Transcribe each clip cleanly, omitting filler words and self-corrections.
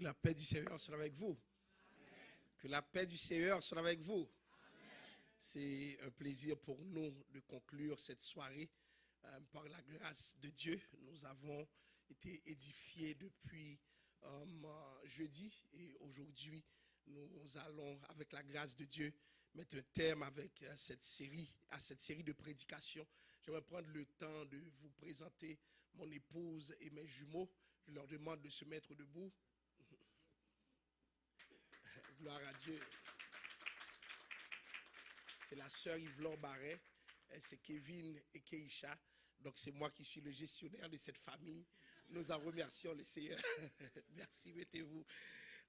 Que la paix du Seigneur soit avec vous. Amen. Que la paix du Seigneur soit avec vous. C'est un plaisir pour nous de conclure cette soirée par la grâce de Dieu. Nous avons été édifiés depuis jeudi et aujourd'hui, nous allons, avec la grâce de Dieu, mettre un terme avec à cette série de prédications. J'aimerais prendre le temps de vous présenter mon épouse et mes jumeaux. Je leur demande de se mettre debout. Gloire à Dieu. C'est la sœur Yvelon Barret, c'est Kevin et Keisha. Donc c'est moi qui suis le gestionnaire de cette famille. Nous en remercions le Seigneur. Merci, mettez-vous.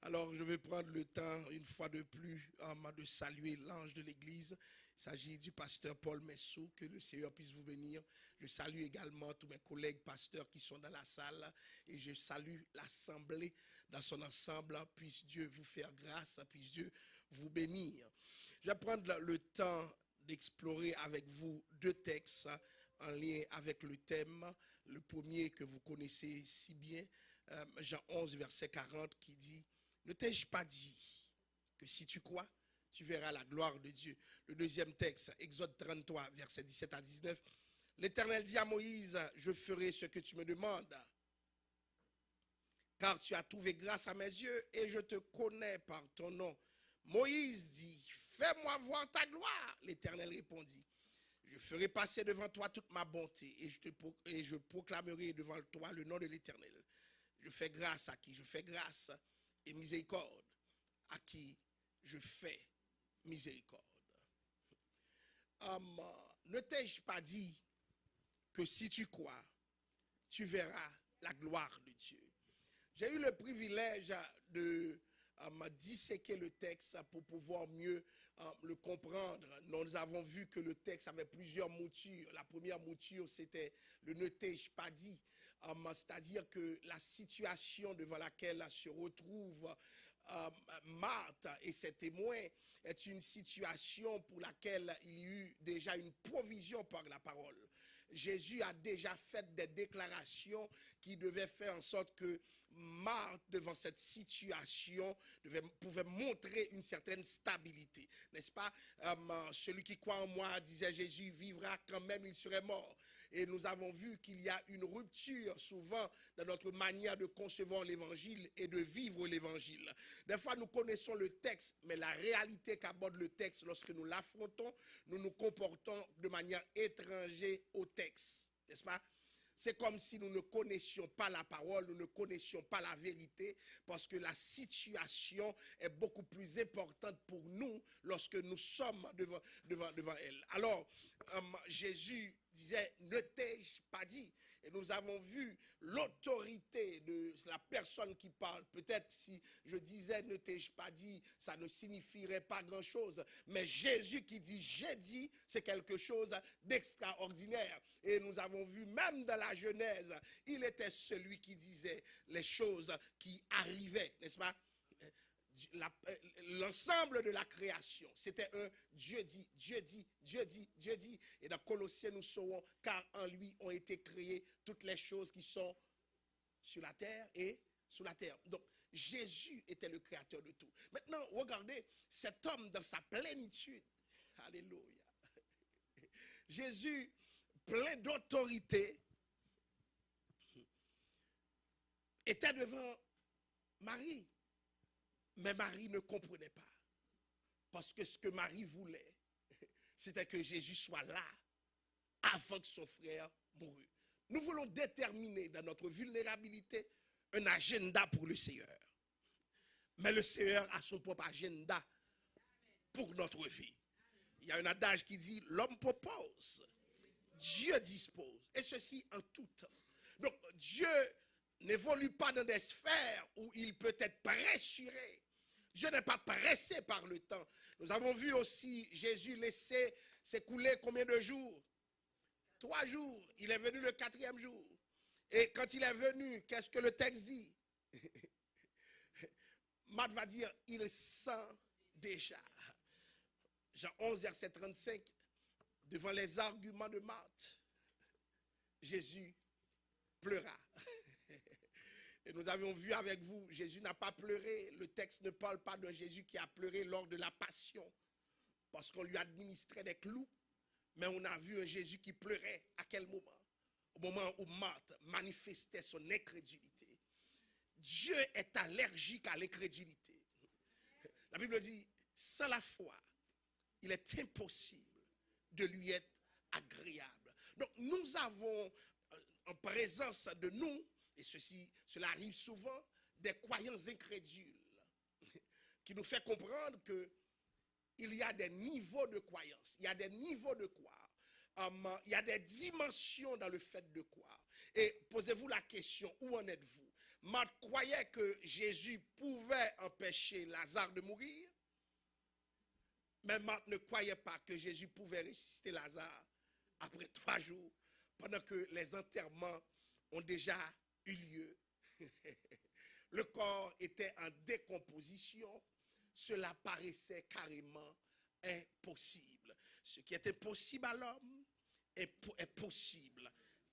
Alors je vais prendre le temps, une fois de plus, de saluer l'ange de l'église. Il s'agit du pasteur Paul Messou, que le Seigneur puisse vous bénir. Je salue également tous mes collègues pasteurs qui sont dans la salle et je salue l'assemblée dans son ensemble. Puisse Dieu vous faire grâce, puisse Dieu vous bénir. Je vais prendre le temps d'explorer avec vous deux textes en lien avec le thème. Le premier que vous connaissez si bien, Jean 11, verset 40, qui dit « Ne t'ai-je pas dit que si tu crois, tu verras la gloire de Dieu ?» Le deuxième texte, Exode 33, verset 17 à 19, « L'Éternel dit à Moïse, je ferai ce que tu me demandes, car tu as trouvé grâce à mes yeux et je te connais par ton nom. » Moïse dit, « Fais-moi voir ta gloire. » L'Éternel répondit, « Je ferai passer devant toi toute ma bonté et je proclamerai devant toi le nom de l'Éternel. Je fais grâce à qui je fais grâce et miséricorde à qui je fais miséricorde. » Ne t'ai-je pas dit que si tu crois, tu verras la gloire de Dieu? J'ai eu le privilège de disséquer le texte pour pouvoir mieux le comprendre. Nous avons vu que le texte avait plusieurs moutures. La première mouture, c'était le « ne t'ai-je pas dit », c'est-à-dire que la situation devant laquelle se retrouve Marthe et ses témoins est une situation pour laquelle il y a eu déjà une provision par la parole. Jésus a déjà fait des déclarations qui devaient faire en sorte que Marthe, devant cette situation, pouvait montrer une certaine stabilité. N'est-ce pas? Celui qui croit en moi, disait Jésus, vivra quand même il serait mort. Et nous avons vu qu'il y a une rupture souvent dans notre manière de concevoir l'évangile et de vivre l'évangile. Des fois, nous connaissons le texte, mais la réalité qu'aborde le texte, lorsque nous l'affrontons, nous nous comportons de manière étrangère au texte. N'est-ce pas? C'est comme si nous ne connaissions pas la parole, nous ne connaissions pas la vérité, parce que la situation est beaucoup plus importante pour nous lorsque nous sommes devant elle. Alors, Jésus disait, ne t'ai-je pas dit? Et nous avons vu l'autorité de la personne qui parle. Peut-être si je disais, ne t'ai-je pas dit, ça ne signifierait pas grand-chose. Mais Jésus qui dit, j'ai dit, c'est quelque chose d'extraordinaire. Et nous avons vu, même dans la Genèse, il était celui qui disait les choses qui arrivaient, n'est-ce pas? L'ensemble de la création, c'était un Dieu dit, Dieu dit, Dieu dit, Dieu dit. Et dans Colossiens, nous saurons, car en lui ont été créées toutes les choses qui sont sur la terre et sous la terre. Donc, Jésus était le créateur de tout. Maintenant, regardez cet homme dans sa plénitude. Alléluia. Jésus, plein d'autorité, était devant Marie. Mais Marie ne comprenait pas. Parce que ce que Marie voulait, c'était que Jésus soit là avant que son frère mourût. Nous voulons déterminer dans notre vulnérabilité un agenda pour le Seigneur. Mais le Seigneur a son propre agenda pour notre vie. Il y a un adage qui dit, l'homme propose, Dieu dispose. Et ceci en tout temps. Donc Dieu n'évolue pas dans des sphères où il peut être pressuré. Dieu n'est pas pressé par le temps. Nous avons vu aussi Jésus laisser s'écouler combien de jours? 3 jours. Il est venu le 4e jour. Et quand il est venu, qu'est-ce que le texte dit? Marthe va dire, il sent déjà. Jean 11, verset 35, devant les arguments de Marthe, Jésus pleura. Et nous avions vu avec vous, Jésus n'a pas pleuré. Le texte ne parle pas de Jésus qui a pleuré lors de la passion, parce qu'on lui administrait des clous. Mais on a vu un Jésus qui pleurait. À quel moment? Au moment où Marthe manifestait son incrédulité. Dieu est allergique à l'incrédulité. La Bible dit, sans la foi, il est impossible de lui être agréable. Donc nous avons en présence de nous, et cela arrive souvent, des croyants incrédules qui nous fait comprendre que il y a des niveaux de croyance, il y a des niveaux de croire, il y a des dimensions dans le fait de croire. Et posez-vous la question, où en êtes-vous? Marthe croyait que Jésus pouvait empêcher Lazare de mourir, mais Marthe ne croyait pas que Jésus pouvait ressusciter Lazare après 3 jours, pendant que les enterrements ont déjà eu lieu. Le corps était en décomposition. Cela paraissait carrément impossible. Ce qui est impossible à l'homme est possible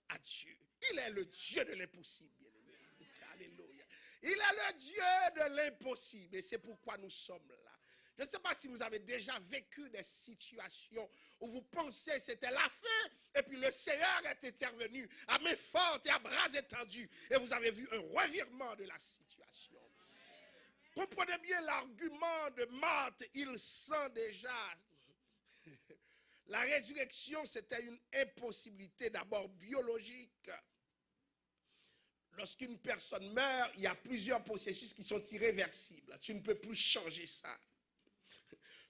à Dieu. Il est le Dieu de l'impossible, bien-aimé. Alléluia. Il est le Dieu de l'impossible. Et c'est pourquoi nous sommes là. Je ne sais pas si vous avez déjà vécu des situations où vous pensez que c'était la fin et puis le Seigneur est intervenu à main forte et à bras étendus et vous avez vu un revirement de la situation. Comprenez bien l'argument de Marthe, il sent déjà. La résurrection, c'était une impossibilité d'abord biologique. Lorsqu'une personne meurt, il y a plusieurs processus qui sont irréversibles. Tu ne peux plus changer ça.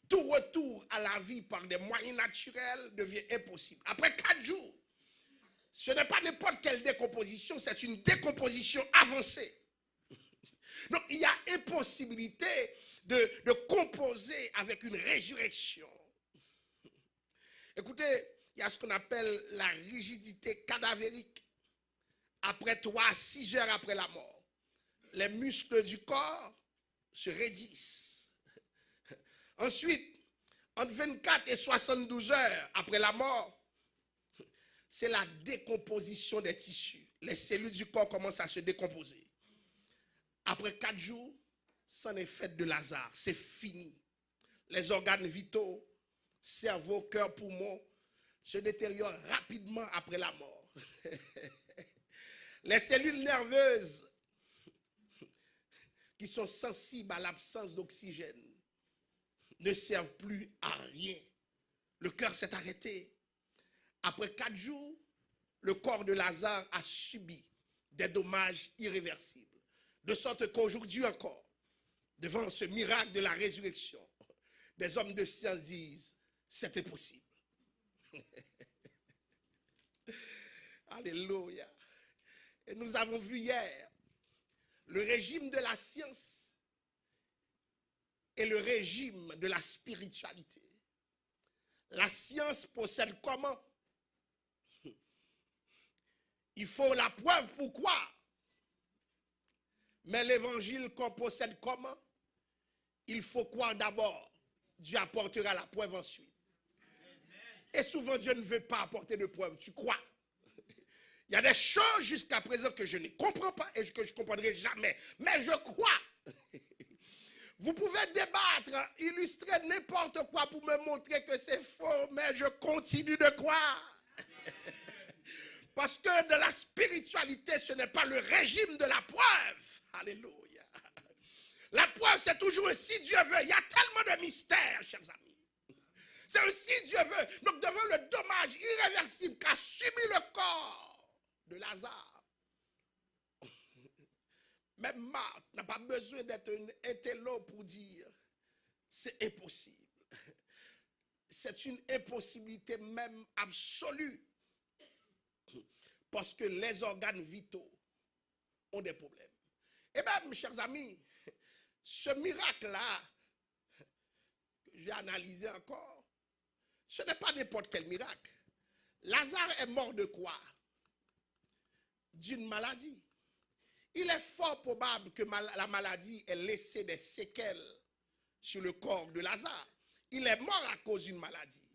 Tout retour à la vie par des moyens naturels devient impossible. Après 4 jours, ce n'est pas n'importe quelle décomposition, c'est une décomposition avancée. Donc, il y a impossibilité de composer avec une résurrection. Écoutez, il y a ce qu'on appelle la rigidité cadavérique. Après 3 à 6 heures après la mort, les muscles du corps se raidissent. Ensuite, entre 24 et 72 heures après la mort, c'est la décomposition des tissus. Les cellules du corps commencent à se décomposer. Après 4 jours, c'en est fait de Lazare. C'est fini. Les organes vitaux, cerveau, cœur, poumon, se détériorent rapidement après la mort. Les cellules nerveuses qui sont sensibles à l'absence d'oxygène ne servent plus à rien. Le cœur s'est arrêté. Après 4 jours, le corps de Lazare a subi des dommages irréversibles. De sorte qu'aujourd'hui encore, devant ce miracle de la résurrection, des hommes de science disent, c'est impossible. Alléluia. Et nous avons vu hier le régime de la science et le régime de la spiritualité. La science possède comment? Il faut la preuve pour croire. Mais l'évangile qu'on possède comment? Il faut croire d'abord. Dieu apportera la preuve ensuite. Et souvent Dieu ne veut pas apporter de preuve. Tu crois. Il y a des choses jusqu'à présent que je ne comprends pas et que je ne comprendrai jamais. Mais je crois. Vous pouvez débattre, illustrer n'importe quoi pour me montrer que c'est faux, mais je continue de croire. Parce que de la spiritualité, ce n'est pas le régime de la preuve. Alléluia. La preuve, c'est toujours un si Dieu veut. Il y a tellement de mystères, chers amis. C'est un si Dieu veut. Donc devant le dommage irréversible qu'a subi le corps de Lazare, même Marthe n'a pas besoin d'être un intello pour dire c'est impossible. C'est une impossibilité même absolue. Parce que les organes vitaux ont des problèmes. Et bien, mes chers amis, ce miracle-là, que j'ai analysé encore, ce n'est pas n'importe quel miracle. Lazare est mort de quoi? D'une maladie. Il est fort probable que la maladie ait laissé des séquelles sur le corps de Lazare. Il est mort à cause d'une maladie.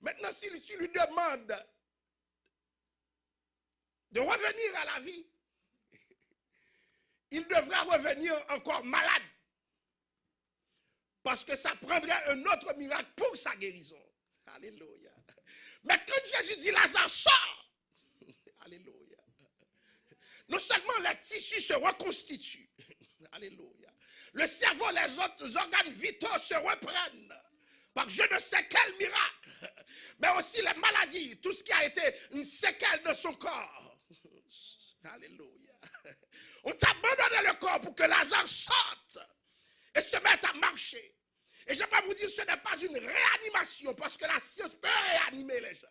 Maintenant, si tu lui demandes de revenir à la vie, il devra revenir encore malade. Parce que ça prendrait un autre miracle pour sa guérison. Alléluia. Mais quand Jésus dit Lazare sort, alléluia. Non seulement les tissus se reconstituent, alléluia. Le cerveau, les autres organes vitaux se reprennent. Par je ne sais quel miracle. Mais aussi les maladies, tout ce qui a été une séquelle de son corps. Alléluia. On t'a abandonné le corps pour que Lazare sorte et se mette à marcher. Et j'aimerais vous dire, ce n'est pas une réanimation, parce que la science peut réanimer les gens.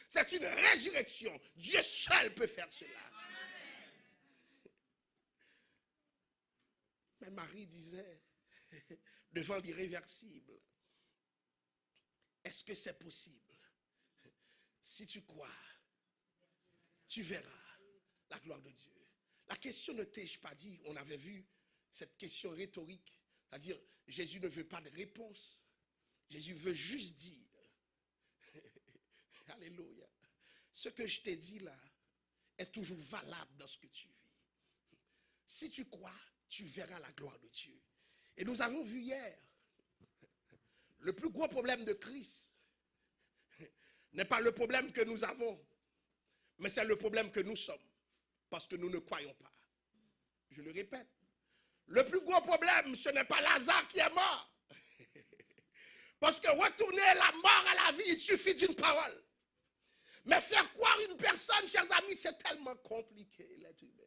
C'est une résurrection. Dieu seul peut faire cela. Mais Marie disait, devant l'irréversible, est-ce que c'est possible? Si tu crois, tu verras la gloire de Dieu. La question ne t'ai-je pas dit, on avait vu cette question rhétorique, c'est-à-dire Jésus ne veut pas de réponse. Jésus veut juste dire, alléluia, ce que je t'ai dit là est toujours valable dans ce que tu vis. Si tu crois, tu verras la gloire de Dieu. Et nous avons vu hier, le plus gros problème de Christ n'est pas le problème que nous avons, mais c'est le problème que nous sommes, parce que nous ne croyons pas. Je le répète, le plus gros problème, ce n'est pas Lazare qui est mort. Parce que retourner la mort à la vie, il suffit d'une parole. Mais faire croire une personne, chers amis, c'est tellement compliqué, l'être humain.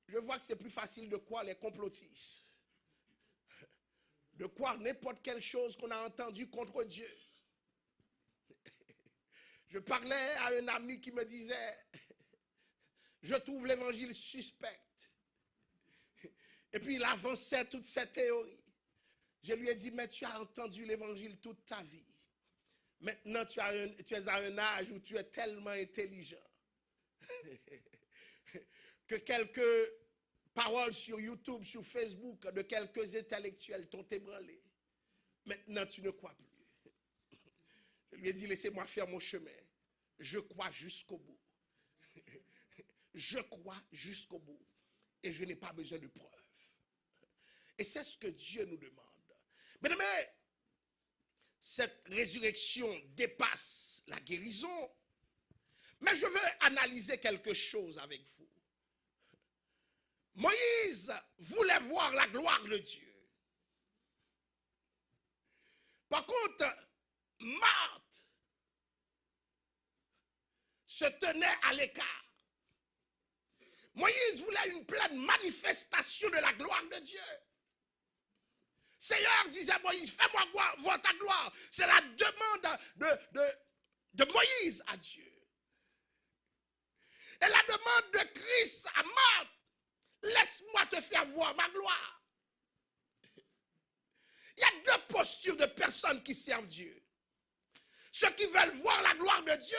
Je vois que c'est plus facile de croire les complotistes, de croire n'importe quelle chose qu'on a entendue contre Dieu. Je parlais à un ami qui me disait, je trouve l'évangile suspect. Et puis il avançait toutes ces théories. Je lui ai dit, mais tu as entendu l'évangile toute ta vie. Maintenant, tu es à un âge où tu es tellement intelligent que quelques paroles sur YouTube, sur Facebook, de quelques intellectuels t'ont ébranlé. Maintenant, tu ne crois plus. Je lui ai dit, laissez-moi faire mon chemin. Je crois jusqu'au bout. Je crois jusqu'au bout. Et je n'ai pas besoin de preuves. Et c'est ce que Dieu nous demande. Mais cette résurrection dépasse la guérison. Mais je veux analyser quelque chose avec vous. Moïse voulait voir la gloire de Dieu. Par contre, Marthe se tenait à l'écart. Moïse voulait une pleine manifestation de la gloire de Dieu. Seigneur, disait Moïse, fais-moi voir ta gloire. C'est la demande de Moïse à Dieu. Et la demande de Christ à Marthe, laisse-moi te faire voir ma gloire. Il y a deux postures de personnes qui servent Dieu. Ceux qui veulent voir la gloire de Dieu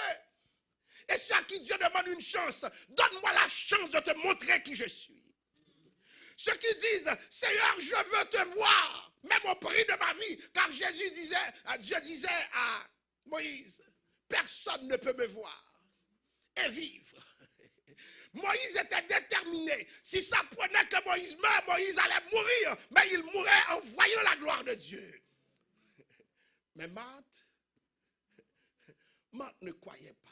et ceux à qui Dieu demande une chance. Donne-moi la chance de te montrer qui je suis. Ceux qui disent, Seigneur, je veux te voir, même au prix de ma vie. Car Dieu disait à Moïse, personne ne peut me voir et vivre. Moïse était déterminé. Si ça prenait que Moïse meure, Moïse allait mourir. Mais il mourrait en voyant la gloire de Dieu. Mais Marthe ne croyait pas.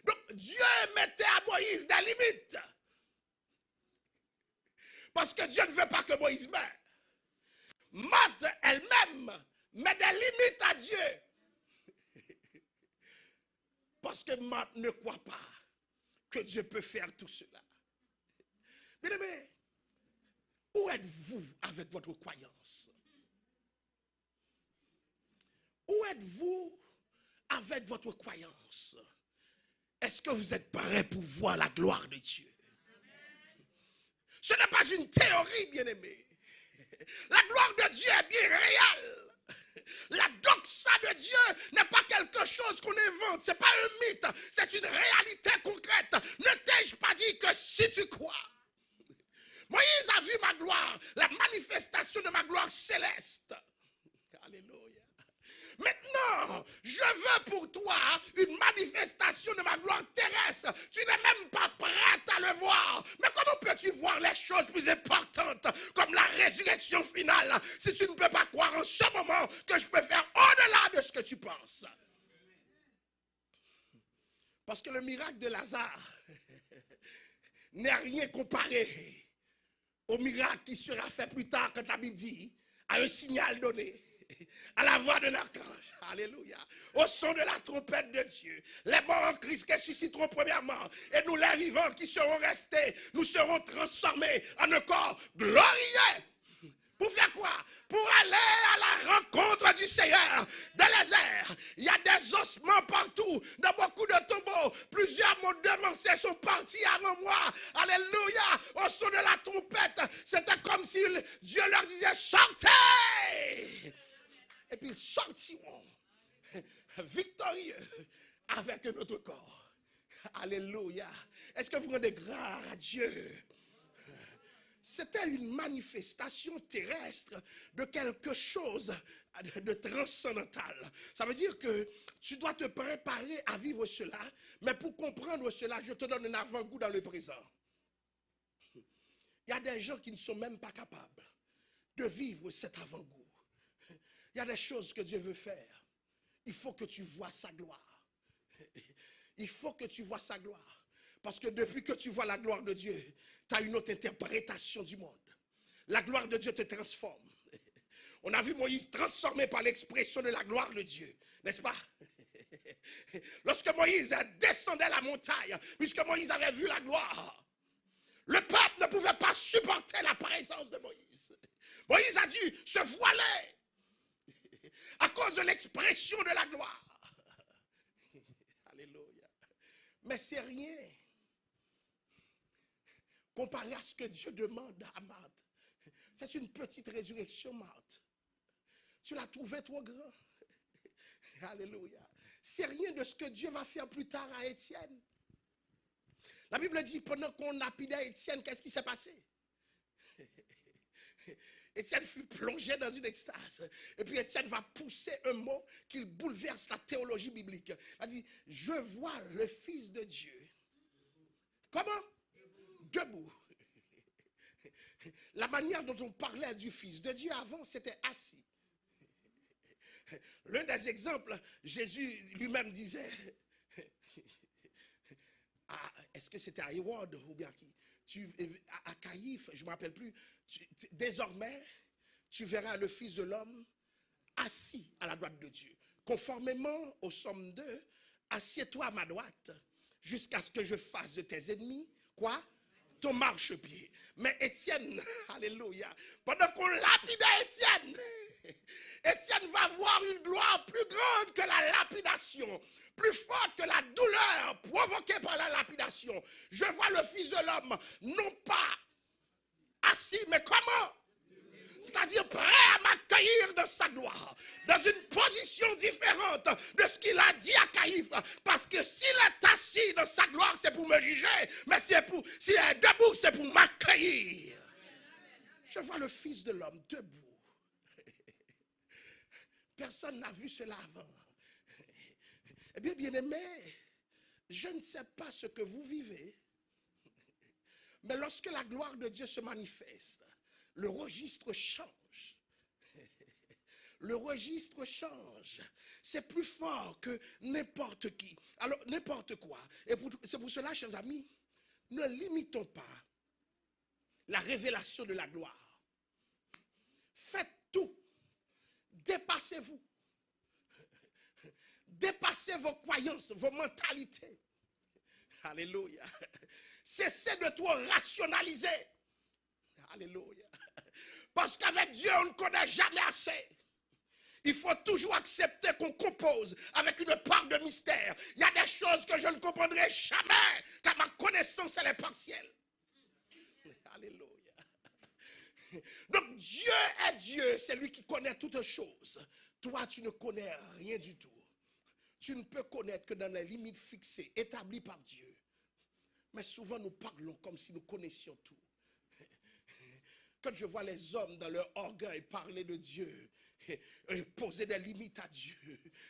Donc Dieu mettait à Moïse des limites. Parce que Dieu ne veut pas que Moïse meure. Marthe elle-même met des limites à Dieu. Parce que Marthe ne croit pas que Dieu peut faire tout cela. Bien-aimés, où êtes-vous avec votre croyance? Où êtes-vous avec votre croyance? Est-ce que vous êtes prêts pour voir la gloire de Dieu? Ce n'est pas une théorie, bien-aimé. La gloire de Dieu est bien réelle. La doxa de Dieu n'est pas quelque chose qu'on invente, ce n'est pas un mythe, c'est une réalité concrète. Ne t'ai-je pas dit que si tu crois? Moïse a vu ma gloire, la manifestation de ma gloire céleste. Alléluia. Maintenant, je veux pour toi une manifestation de ma gloire terrestre. Tu n'es même pas prête à le voir. Mais comment peux-tu voir les choses plus importantes comme la résurrection finale si tu ne peux pas croire en ce moment que je peux faire au-delà de ce que tu penses? Parce que le miracle de Lazare n'est rien comparé au miracle qui sera fait plus tard, quand la Bible dit, à un signal donné, à la voix d'un archange, alléluia, au son de la trompette de Dieu. Les morts en Christ ressusciteront premièrement, et nous les vivants qui serons restés, nous serons transformés en un corps glorieux. Pour faire quoi? Pour aller à la rencontre du Seigneur dans les airs. Il y a des ossements partout, dans beaucoup de tombeaux. Plusieurs m'ont devancé, sont partis avant moi. Alléluia. Au son de la trompette, c'était comme si Dieu leur disait, sortez. Et puis ils sortiront victorieux avec notre corps. Alléluia. Est-ce que vous rendez grâce à Dieu? C'était une manifestation terrestre de quelque chose de transcendantal. Ça veut dire que tu dois te préparer à vivre cela, mais pour comprendre cela, je te donne un avant-goût dans le présent. Il y a des gens qui ne sont même pas capables de vivre cet avant-goût. Il y a des choses que Dieu veut faire. Il faut que tu vois sa gloire. Il faut que tu vois sa gloire. Parce que depuis que tu vois la gloire de Dieu, tu as une autre interprétation du monde. La gloire de Dieu te transforme. On a vu Moïse transformé par l'expression de la gloire de Dieu, n'est-ce pas? Lorsque Moïse descendait la montagne, puisque Moïse avait vu la gloire, le peuple ne pouvait pas supporter la présence de Moïse. Moïse a dû se voiler à cause de l'expression de la gloire. Alléluia. Mais c'est rien comparé à ce que Dieu demande à Marthe. C'est une petite résurrection, Marthe. Tu l'as trouvé trop grand. Alléluia. C'est rien de ce que Dieu va faire plus tard à Étienne. La Bible dit, pendant qu'on lapidait Étienne, qu'est-ce qui s'est passé? Étienne fut plongé dans une extase. Et puis Étienne va pousser un mot qui bouleverse la théologie biblique. Il a dit, je vois le Fils de Dieu. Comment? Debout. La manière dont on parlait du Fils de Dieu avant, c'était assis. L'un des exemples, Jésus lui-même disait, est-ce que c'était à Hérode ou bien qui? À Caïphe, je ne me rappelle plus. Désormais, tu verras le Fils de l'homme assis à la droite de Dieu. Conformément au Somme 2, assieds-toi à ma droite jusqu'à ce que je fasse de tes ennemis, quoi? Ton marchepied. Mais Étienne, alléluia, pendant qu'on lapidait Étienne, Étienne va voir une gloire plus grande que la lapidation, plus forte que la douleur provoquée par la lapidation. Je vois le Fils de l'homme, non pas assis, mais comment? C'est-à-dire prêt à m'accueillir dans sa gloire, dans une position différente de ce qu'il a dit à Caïphe. Parce que s'il est assis dans sa gloire, c'est pour me juger, mais s'il est debout, c'est pour m'accueillir. Je vois le Fils de l'homme debout. Personne n'a vu cela avant. Eh bien, bien-aimé, je ne sais pas ce que vous vivez, mais lorsque la gloire de Dieu se manifeste, le registre change. Le registre change. C'est plus fort que n'importe qui. Alors, n'importe quoi. Et c'est pour cela, chers amis, ne limitons pas la révélation de la gloire. Faites tout. Dépassez-vous. Dépassez vos croyances, vos mentalités. Alléluia. Cessez de tout rationaliser. Alléluia. Parce qu'avec Dieu, on ne connaît jamais assez. Il faut toujours accepter qu'on compose avec une part de mystère. Il y a des choses que je ne comprendrai jamais, car ma connaissance, elle est partielle. Alléluia. Donc Dieu est Dieu, c'est lui qui connaît toutes choses. Toi, tu ne connais rien du tout. Tu ne peux connaître que dans les limites fixées, établies par Dieu. Mais souvent, nous parlons comme si nous connaissions tout. Quand je vois les hommes dans leur orgueil parler de Dieu, poser des limites à Dieu.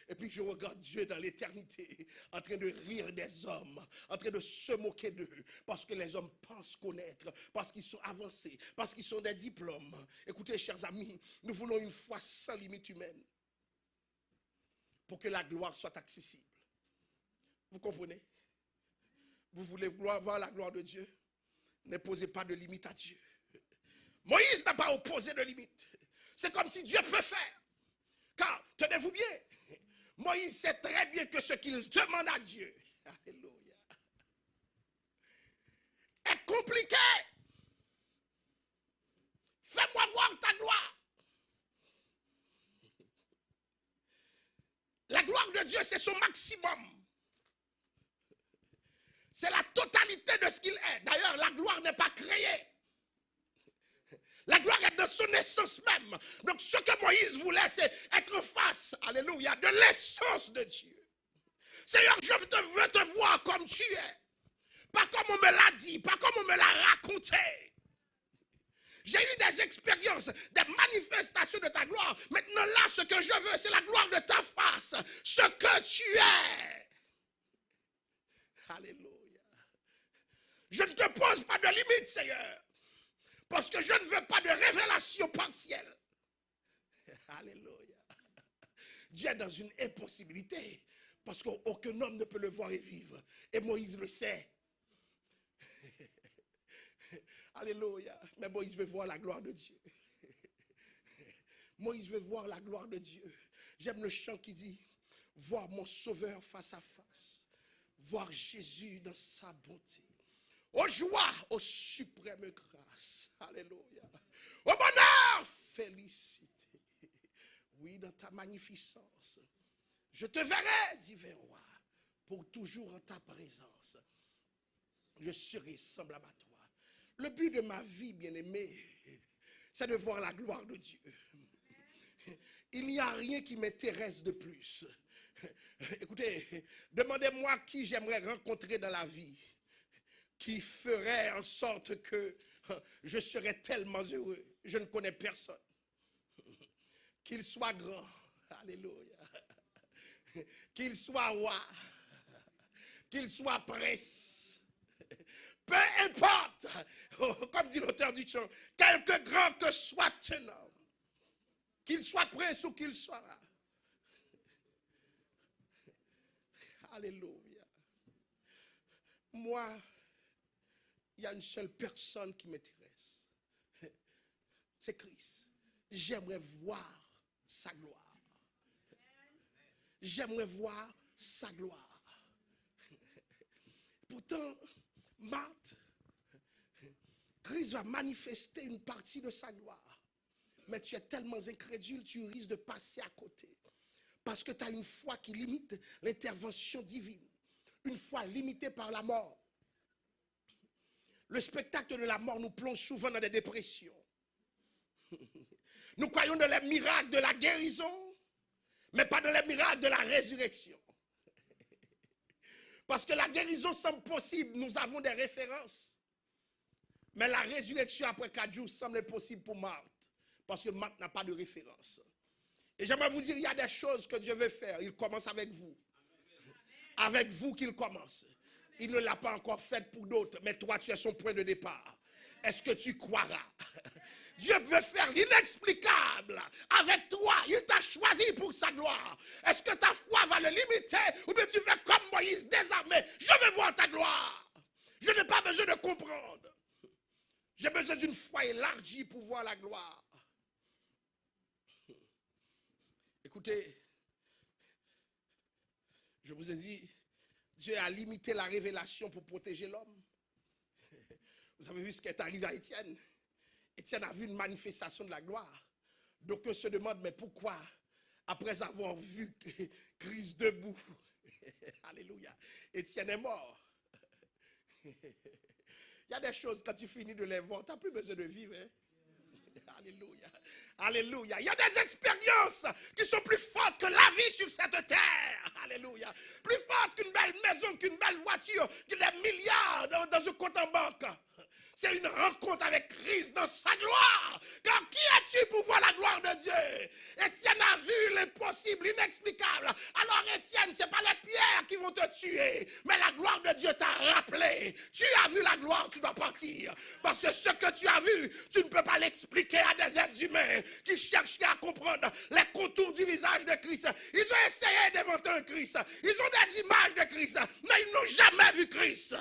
Et puis je regarde Dieu dans l'éternité, en train de rire des hommes, en train de se moquer d'eux, parce que les hommes pensent connaître, parce qu'ils sont avancés, parce qu'ils ont des diplômes. Écoutez, chers amis, nous voulons une foi sans limite humaine, pour que la gloire soit accessible. Vous comprenez? Vous voulez voir la gloire de Dieu? Ne posez pas de limite à Dieu. Moïse n'a pas opposé de limite. C'est comme si Dieu peut faire. Car, tenez-vous bien, Moïse sait très bien que ce qu'il demande à Dieu, alléluia, est compliqué. Fais-moi voir ta gloire. La gloire de Dieu, c'est son maximum. C'est la totalité de ce qu'il est. D'ailleurs, la gloire n'est pas créée. La gloire est de son essence même. Donc ce que Moïse voulait, c'est être face, alléluia, de l'essence de Dieu. Seigneur, je veux te voir comme tu es. Pas comme on me l'a dit, pas comme on me l'a raconté. J'ai eu des expériences, des manifestations de ta gloire. Maintenant là, ce que je veux, c'est la gloire de ta face. Ce que tu es. Alléluia. Je ne te pose pas de limite, Seigneur. Parce que je ne veux pas de révélation partielle. Alléluia. Dieu est dans une impossibilité. Parce qu'aucun homme ne peut le voir et vivre. Et Moïse le sait. Alléluia. Mais Moïse veut voir la gloire de Dieu. Moïse veut voir la gloire de Dieu. J'aime le chant qui dit, voir mon sauveur face à face. Voir Jésus dans sa bonté. Aux joies, aux suprêmes grâces. Alléluia. Au bonheur, félicité. Oui, dans ta magnificence. Je te verrai, divin roi, pour toujours en ta présence. Je serai semblable à toi. Le but de ma vie, bien-aimé, c'est de voir la gloire de Dieu. Il n'y a rien qui m'intéresse de plus. Écoutez, demandez-moi qui j'aimerais rencontrer dans la vie, qui ferait en sorte que je serais tellement heureux. Je ne connais personne. Qu'il soit grand, alléluia, qu'il soit roi, qu'il soit prince, peu importe, comme dit l'auteur du chant, quelque grand que soit un homme, qu'il soit prince ou qu'il soit roi. Alléluia. Moi, il y a une seule personne qui m'intéresse. C'est Christ. J'aimerais voir sa gloire. J'aimerais voir sa gloire. Pourtant, Marthe, Christ va manifester une partie de sa gloire. Mais tu es tellement incrédule, tu risques de passer à côté. Parce que tu as une foi qui limite l'intervention divine. Une foi limitée par la mort. Le spectacle de la mort nous plonge souvent dans des dépressions. Nous croyons dans les miracles de la guérison, mais pas dans les miracles de la résurrection. Parce que la guérison semble possible, nous avons des références. Mais la résurrection après 4 jours semble impossible pour Marthe. Parce que Marthe n'a pas de référence. Et j'aimerais vous dire, il y a des choses que Dieu veut faire. Il commence avec vous. Avec vous qu'il commence. Il ne l'a pas encore faite pour d'autres, mais toi, tu es son point de départ. Est-ce que tu croiras? Dieu veut faire l'inexplicable avec toi. Il t'a choisi pour sa gloire. Est-ce que ta foi va le limiter? Ou bien tu fais comme Moïse, désarmé? Je veux voir ta gloire. Je n'ai pas besoin de comprendre. J'ai besoin d'une foi élargie pour voir la gloire. Écoutez, je vous ai dit, Dieu a limité la révélation pour protéger l'homme. Vous avez vu ce qui est arrivé à Étienne? Étienne a vu une manifestation de la gloire. Donc on se demande, mais pourquoi, après avoir vu Christ debout, alléluia, Étienne est mort? Il y a des choses, quand tu finis de les voir, tu n'as plus besoin de vivre. Hein? Alléluia. Alléluia. Il y a des expériences qui sont plus fortes que la vie sur cette terre. Alléluia. Plus fortes qu'une belle maison, qu'une belle voiture, que des milliards dans un compte en banque. c'est une rencontre avec Christ dans sa gloire. Car qui es-tu pour voir la gloire de Dieu? Étienne a vu l'impossible, l'inexplicable. Alors Étienne, ce n'est pas les pierres qui vont te tuer, mais la gloire de Dieu t'a rappelé. Tu as vu la gloire, tu dois partir. Parce que ce que tu as vu, tu ne peux pas l'expliquer à des êtres humains qui cherchent à comprendre les contours du visage de Christ. Ils ont essayé d'inventer un Christ. Ils ont des images de Christ, mais ils n'ont jamais vu Christ.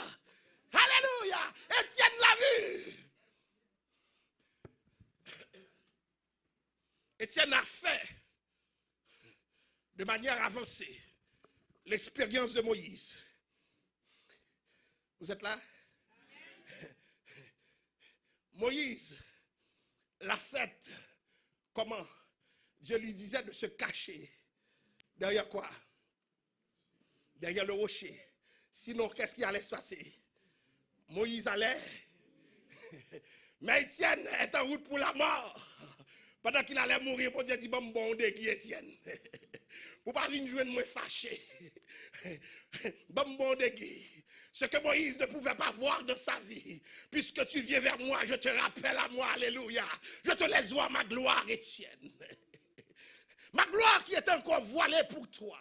Alléluia. Étienne l'a vu. Étienne a fait de manière avancée l'expérience de Moïse. Vous êtes là? Moïse l'a faite comment? Dieu lui disait de se cacher. Derrière quoi? Derrière le rocher. Sinon, qu'est-ce qui allait se passer? Moïse allait. Mais Étienne est en route pour la mort. Pendant qu'il allait mourir, pour Dieu dit, bon, qui Étienne. Pour pas venir jouer de moi fâché. Bon, qui. Ce que Moïse ne pouvait pas voir dans sa vie. Puisque tu viens vers moi, je te rappelle à moi, alléluia. Je te laisse voir ma gloire, Étienne. Ma gloire qui est encore voilée pour toi.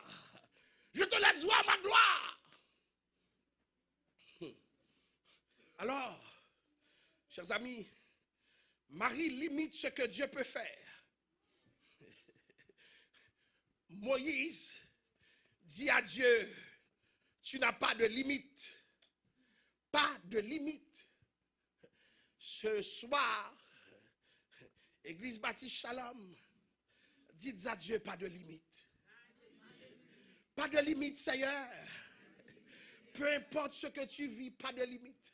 Je te laisse voir ma gloire. Alors, chers amis, Marie limite ce que Dieu peut faire. Moïse dit à Dieu, tu n'as pas de limite. Pas de limite. Ce soir, Église Baptiste Shalom, dites à Dieu pas de limite. Pas de limite, Seigneur. Peu importe ce que tu vis, pas de limite.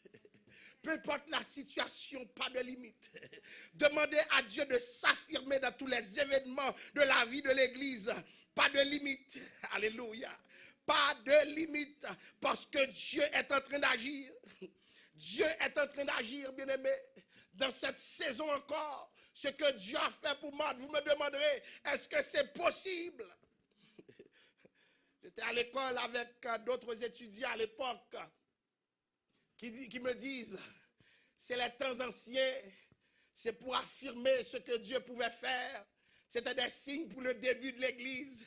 Peu importe la situation, pas de limite. Demandez à Dieu de s'affirmer dans tous les événements de la vie de l'Église. Pas de limite. Alléluia. Pas de limite. Parce que Dieu est en train d'agir. Dieu est en train d'agir, bien-aimé. Dans cette saison encore, ce que Dieu a fait pour moi, vous me demanderez, est-ce que c'est possible? J'étais à l'école avec d'autres étudiants à l'époque qui me disent, c'est les temps anciens, c'est pour affirmer ce que Dieu pouvait faire. C'était des signes pour le début de l'Église.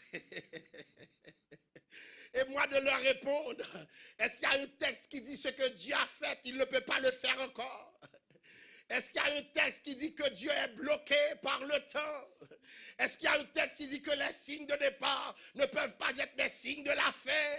Et moi de leur répondre, est-ce qu'il y a un texte qui dit ce que Dieu a fait, il ne peut pas le faire encore? Est-ce qu'il y a un texte qui dit que Dieu est bloqué par le temps? Est-ce qu'il y a un texte qui dit que les signes de départ ne peuvent pas être des signes de la fin?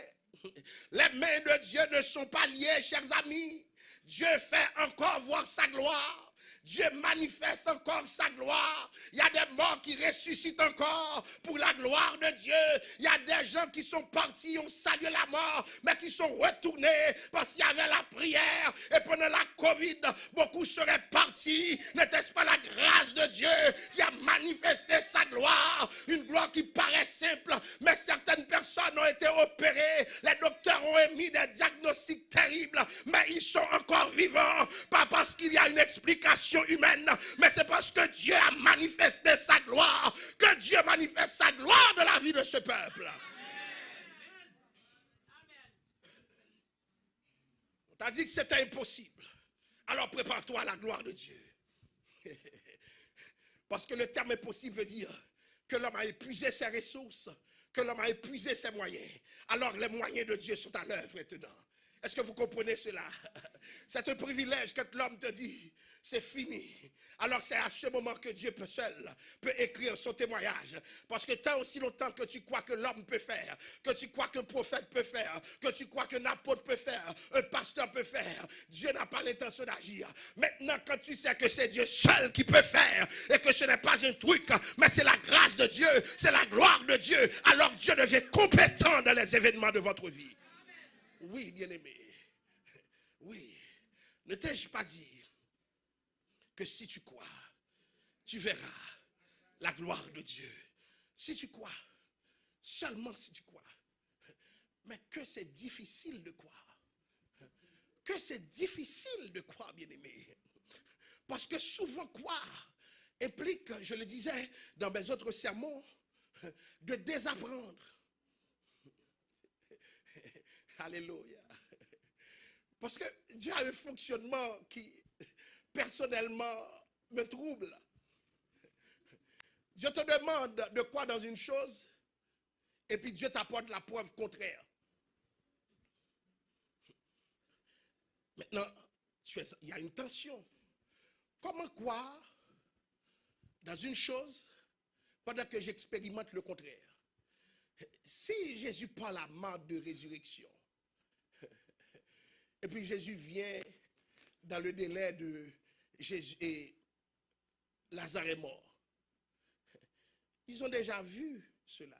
Les mains de Dieu ne sont pas liées, chers amis. Dieu fait encore voir sa gloire. Dieu manifeste encore sa gloire. Il y a des morts qui ressuscitent encore pour la gloire de Dieu. Il y a des gens qui sont partis, ont salué la mort, mais qui sont retournés parce qu'il y avait la prière. Et pendant la Covid, beaucoup seraient partis. N'était-ce pas la grâce de Dieu qui a manifesté sa gloire? Une gloire qui paraît simple, mais certaines personnes ont été opérées. Les docteurs ont émis des diagnostics terribles, mais ils sont encore vivants. Pas parce qu'il y a une explication humaine, mais c'est parce que Dieu a manifesté sa gloire, que Dieu manifeste sa gloire dans la vie de ce peuple. On t'a dit que c'était impossible. Alors prépare-toi à la gloire de Dieu. Parce que le terme impossible veut dire que l'homme a épuisé ses ressources, que l'homme a épuisé ses moyens. Alors les moyens de Dieu sont à l'œuvre maintenant. Est-ce que vous comprenez cela? C'est un privilège quand l'homme te dit, c'est fini. Alors c'est à ce moment que Dieu seul peut écrire son témoignage. Parce que tant aussi longtemps que tu crois que l'homme peut faire, que tu crois qu'un prophète peut faire, que tu crois qu'un apôtre peut faire, un pasteur peut faire, Dieu n'a pas l'intention d'agir. Maintenant, quand tu sais que c'est Dieu seul qui peut faire et que ce n'est pas un truc, mais c'est la grâce de Dieu, c'est la gloire de Dieu, alors Dieu devient compétent dans les événements de votre vie. Oui, bien-aimé. Oui. Ne t'ai-je pas dit que si tu crois, tu verras la gloire de Dieu? Si tu crois, seulement si tu crois. Mais que c'est difficile de croire. Que c'est difficile de croire, bien-aimé. Parce que souvent croire implique, je le disais dans mes autres sermons, de désapprendre. Alléluia. Parce que Dieu a un fonctionnement qui personnellement me trouble. Dieu te demande de quoi dans une chose, et puis Dieu t'apporte la preuve contraire. Maintenant, il y a une tension. Comment croire dans une chose pendant que j'expérimente le contraire? Si Jésus prend la marque de résurrection, et puis Jésus vient dans le délai de Jésus et Lazare est mort, ils ont déjà vu cela.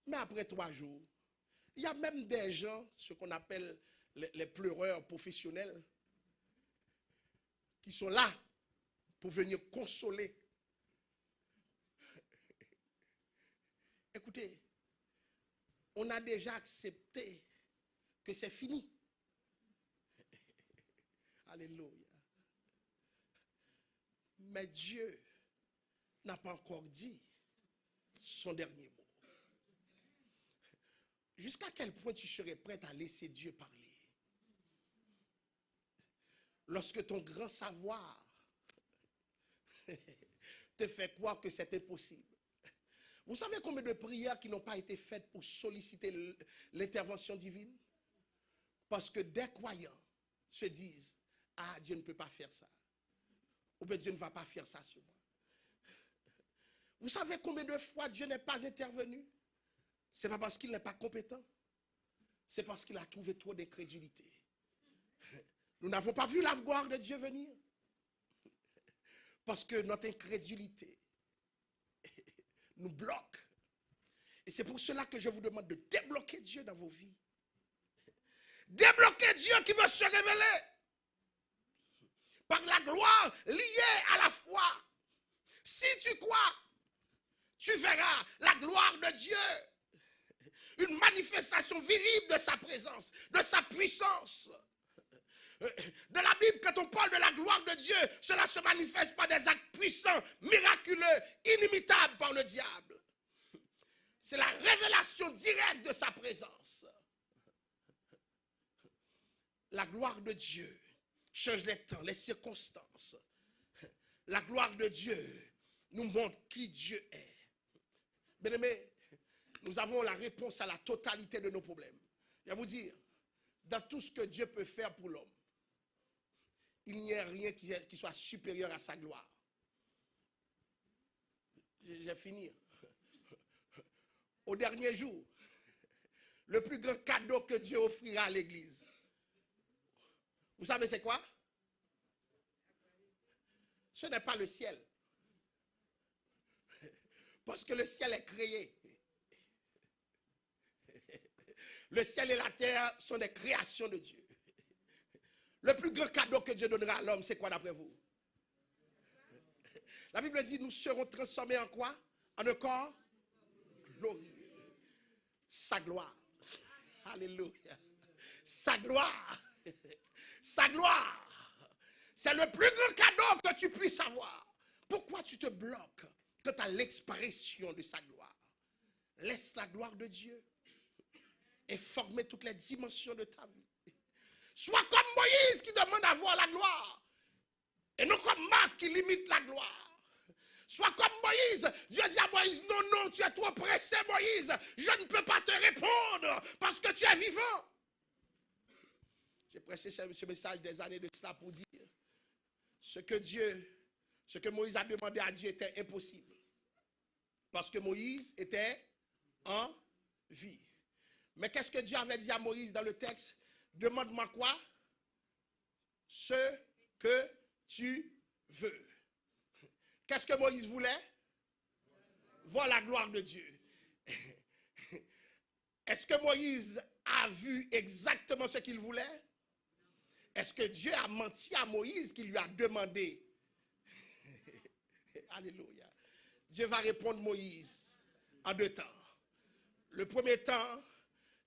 Mais après 3 jours, il y a même des gens, ce qu'on appelle les pleureurs professionnels, qui sont là pour venir consoler. Écoutez, on a déjà accepté que c'est fini. Alléluia. Mais Dieu n'a pas encore dit son dernier mot. Jusqu'à quel point tu serais prêt à laisser Dieu parler? Lorsque ton grand savoir te fait croire que c'est impossible. Vous savez combien de prières qui n'ont pas été faites pour solliciter l'intervention divine? Parce que des croyants se disent, ah, Dieu ne peut pas faire ça. Ou bien Dieu ne va pas faire ça sur moi. Vous savez combien de fois Dieu n'est pas intervenu? Ce n'est pas parce qu'il n'est pas compétent. C'est parce qu'il a trouvé trop d'incrédulité. Nous n'avons pas vu la gloire de Dieu venir. Parce que notre incrédulité nous bloque. Et c'est pour cela que je vous demande de débloquer Dieu dans vos vies. Débloquer Dieu qui veut se révéler. Par la gloire liée à la foi. Si tu crois, tu verras la gloire de Dieu. Une manifestation visible de sa présence, de sa puissance. Dans la Bible, quand on parle de la gloire de Dieu, cela se manifeste par des actes puissants, miraculeux, inimitables par le diable. C'est la révélation directe de sa présence. La gloire de Dieu change les temps, les circonstances. La gloire de Dieu nous montre qui Dieu est. Bien-aimés, nous avons la réponse à la totalité de nos problèmes. Je vais vous dire, dans tout ce que Dieu peut faire pour l'homme, il n'y a rien qui soit supérieur à sa gloire. Je vais finir. Au dernier jour, le plus grand cadeau que Dieu offrira à l'église. Vous savez c'est quoi? Ce n'est pas le ciel. Parce que le ciel est créé. Le ciel et la terre sont des créations de Dieu. Le plus grand cadeau que Dieu donnera à l'homme, c'est quoi d'après vous? La Bible dit, nous serons transformés en quoi? En un corps glorieux. Sa gloire. Alléluia. Sa gloire. Sa gloire. C'est le plus grand cadeau que tu puisses avoir. Pourquoi tu te bloques quant à l'expression de sa gloire? Laisse la gloire de Dieu informer toutes les dimensions de ta vie. Sois comme Moïse qui demande à voir la gloire. Et non comme Marc qui limite la gloire. Sois comme Moïse. Dieu dit à Moïse, non, non, tu es trop pressé, Moïse. Je ne peux pas te répondre parce que tu es vivant. J'ai pressé ce message des années de cela pour dire ce que Moïse a demandé à Dieu était impossible. Parce que Moïse était en vie. Mais qu'est-ce que Dieu avait dit à Moïse dans le texte? Demande-moi quoi? Ce que tu veux. Qu'est-ce que Moïse voulait? Voir la gloire de Dieu. Est-ce que Moïse a vu exactement ce qu'il voulait? Est-ce que Dieu a menti à Moïse qui lui a demandé? Alléluia. Dieu va répondre Moïse en 2 temps. Le premier temps,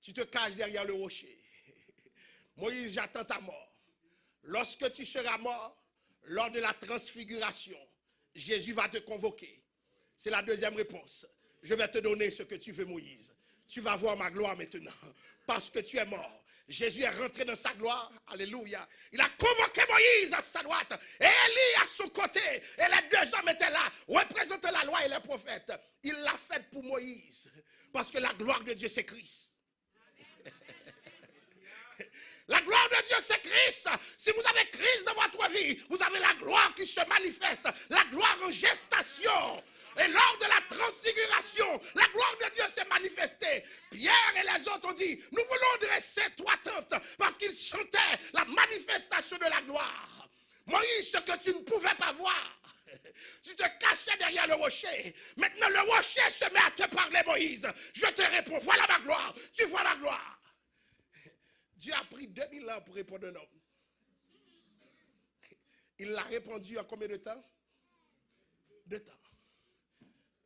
tu te caches derrière le rocher. Moïse, j'attends ta mort. Lorsque tu seras mort, lors de la transfiguration, Jésus va te convoquer. C'est la deuxième réponse. Je vais te donner ce que tu veux, Moïse. Tu vas voir ma gloire maintenant. Parce que tu es mort. Jésus est rentré dans sa gloire. Alléluia. Il a convoqué Moïse à sa droite et Élie à son côté. Et les deux hommes étaient là, représentant la loi et les prophètes. Il l'a fait pour Moïse. Parce que la gloire de Dieu, c'est Christ. La gloire de Dieu, c'est Christ. Si vous avez Christ dans votre vie, vous avez la gloire qui se manifeste. La gloire en gestation. Et lors de la transfiguration, la gloire de Dieu s'est manifestée. Pierre et les autres ont dit, nous voulons dresser trois tentes parce qu'ils chantaient la manifestation de la gloire. Moïse, ce que tu ne pouvais pas voir, tu te cachais derrière le rocher. Maintenant, le rocher se met à te parler, Moïse. Je te réponds, voilà ma gloire. Tu vois ma gloire. Dieu a pris 2000 ans pour répondre à un homme. Il l'a répondu en combien de temps? 2 temps.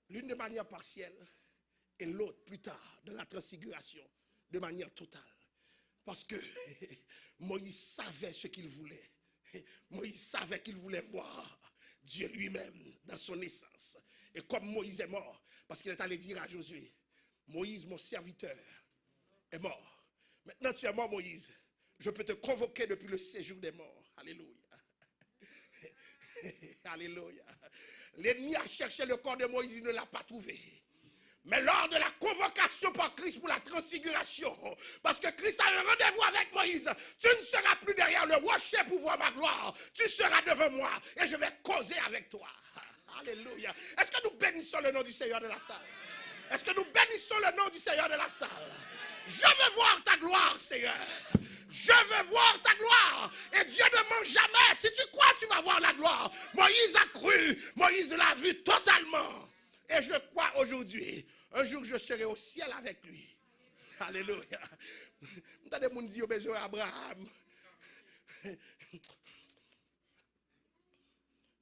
L'une de manière partielle et l'autre plus tard, dans la transfiguration, de manière totale. Parce que Moïse savait ce qu'il voulait. Moïse savait qu'il voulait voir Dieu lui-même dans son essence. Et comme Moïse est mort, parce qu'il est allé dire à Josué, Moïse, mon serviteur, est mort. Maintenant tu es mort, Moïse. Je peux te convoquer depuis le séjour des morts. Alléluia. Alléluia. L'ennemi a cherché le corps de Moïse, il ne l'a pas trouvé. Mais lors de la convocation par Christ pour la transfiguration, parce que Christ a un rendez-vous avec Moïse, tu ne seras plus derrière le rocher pour voir ma gloire. Tu seras devant moi et je vais causer avec toi. Alléluia. Est-ce que nous bénissons le nom du Seigneur de la salle? Est-ce que nous bénissons le nom du Seigneur de la salle? Je veux voir ta gloire, Seigneur. Je veux voir ta gloire. Et Dieu ne ment jamais. Si tu crois, tu vas voir la gloire. Moïse a cru. Moïse l'a vu totalement. Et je crois aujourd'hui, un jour je serai au ciel avec lui. Alléluia. Vous avez des gens qui ont besoin d'Abraham,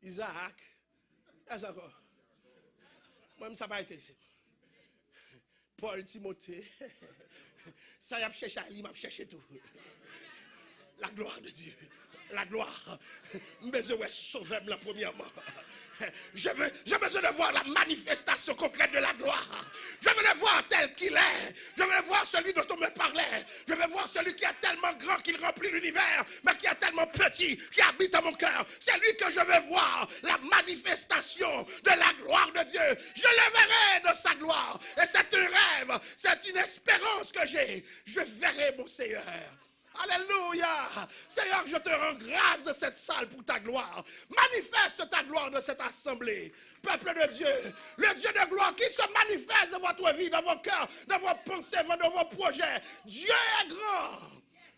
Isaac. Moi, ça n'a pas été ici. Paul, Timothée. Ça y a cherché à lui, m'a cherché tout. La gloire de Dieu. La gloire. J'ai besoin de sauver la premièrement. J'ai besoin de voir la manifestation concrète de la gloire. Je veux le voir tel qu'il est. Je veux voir celui dont on me parlait. Je veux voir celui qui est tellement grand qu'il remplit l'univers, mais qui est tellement petit, qui habite dans mon cœur. C'est lui que je veux voir. La manifestation de la gloire de Dieu. Je le verrai dans sa gloire. Et c'est un rêve. C'est une espérance que j'ai. Je verrai mon Seigneur. Alléluia. Seigneur, je te rends grâce de cette salle pour ta gloire. Manifeste ta gloire dans cette assemblée. Peuple de Dieu, le Dieu de gloire qui se manifeste dans votre vie, dans vos cœurs, dans vos pensées, dans vos projets. Dieu est grand.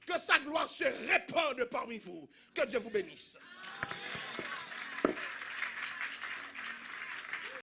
Que sa gloire se répande parmi vous. Que Dieu vous bénisse.